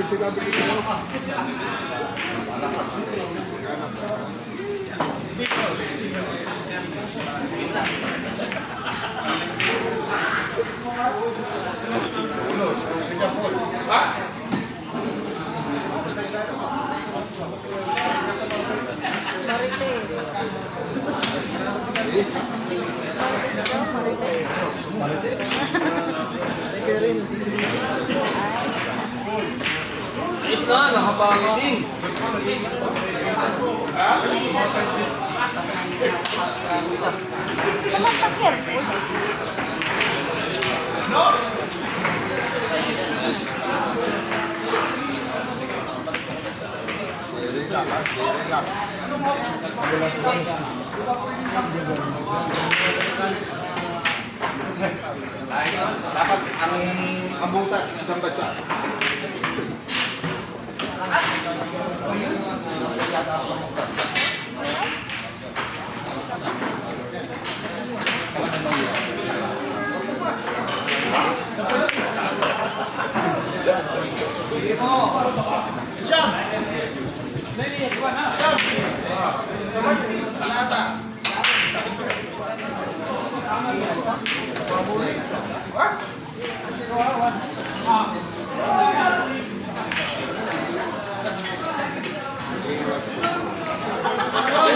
sinabi ko na. Is na, nakapangin. Kumatakir. Sharing lang, ha? Sharing lang. Dapat ang abutan, isang batya.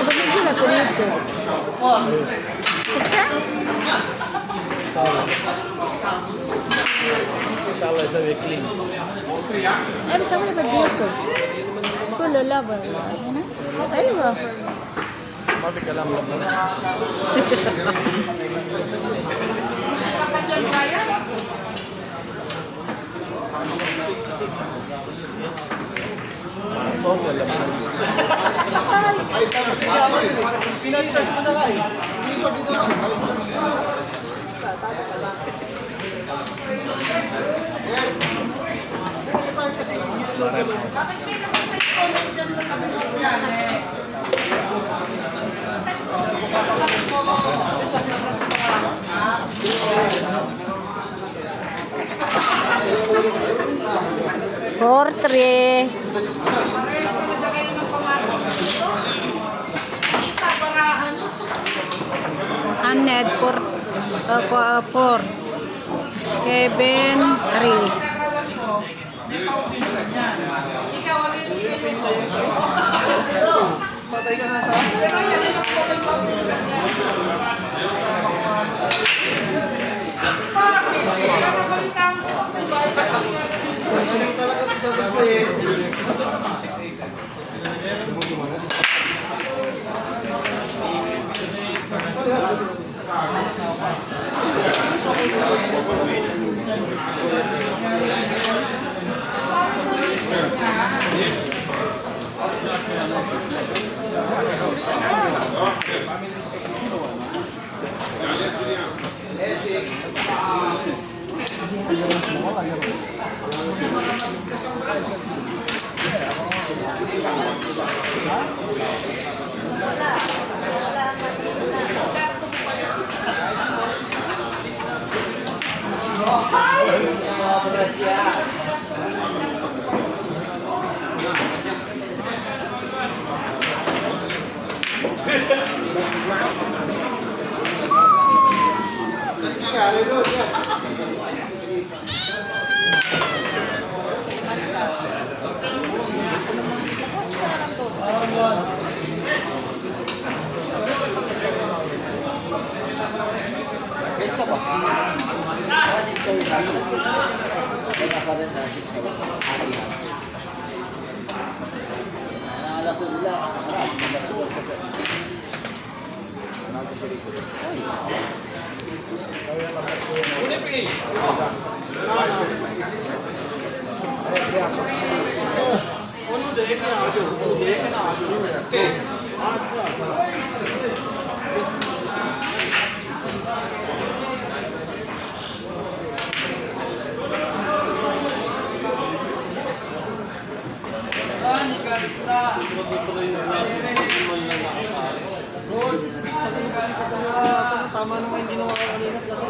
Bumigil na po medyo. Inshallah, sa weekly. Ano sa mga bagyo? Kulo laban. Ano? Aywa. Mabi ka lang lang na. So, wala pa. Pinalitas mo na nga eh. Dito, dito na. Kasi bakit may nagsasay comment dyan sa tabi mo yan eh? Portre. Annette por Kevin 3. Patay ka na sa talaga sa dupe. Tama naman yung ginawa ko kanina kasi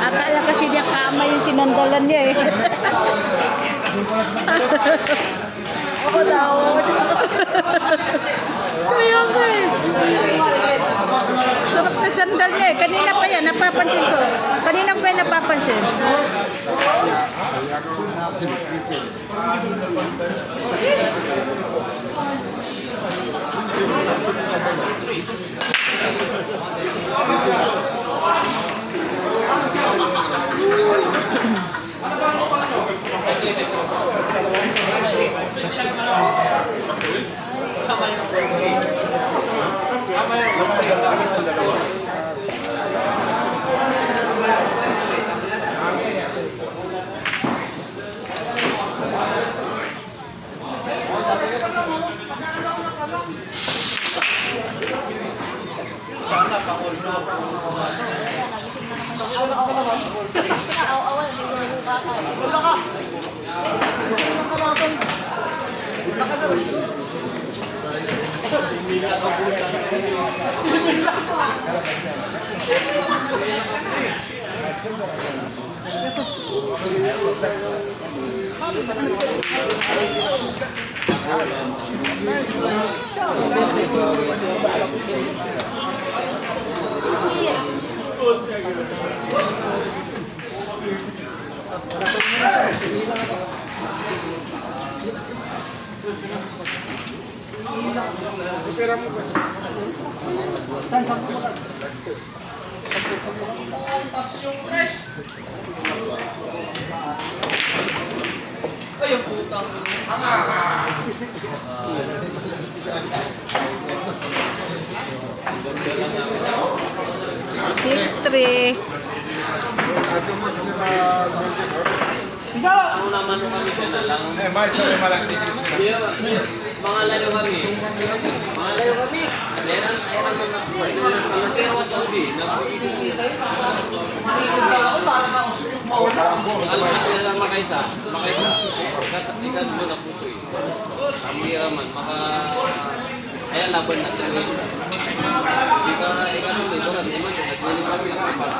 Akala kasi niya kama yung sinandalan niya eh. Ako daw. Kaya ko eh. Sarap na sandal niya eh. Kanina pa yan, napapansin ko. Kanina pa yan napapansin. Six, three. Ang naman kami siya na lang. Mga layo kami. Mga layo kami. Meron mga ang pera Saudi. Alam ko lang makaisa. Katatigan mo na puso eh. Ang bira man. Kaya laban natin ngayon. Ikaw na ito na. Nagwiling kami ng kapal.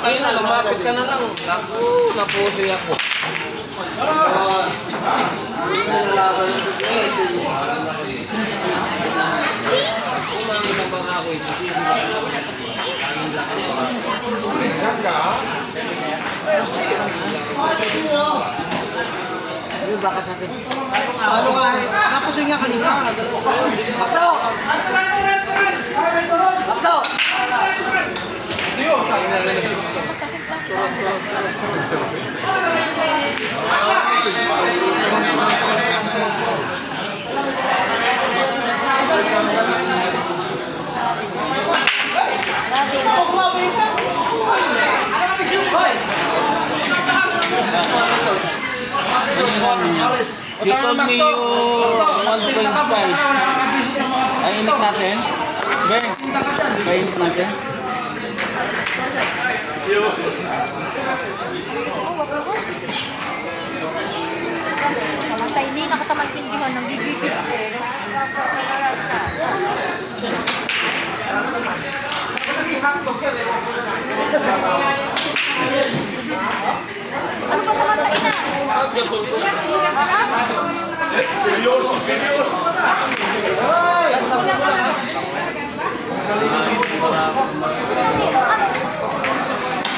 Ay, na, lumapit ka na lang. Naku, napusi ako. Umangin ang bang ako ito. Ano ba ka sa akin? Ano nga eh. Napusing nga kanina. Bakto! Bakto! Thank you. You told me you want to go in Spanish. Ay, inik natin. Ben, painit natin. Kamatay hindi nakatamayintindihan ng gigigit. Ano ba sa mantay na? Hirang ka na? Seryoso, seryoso. Ano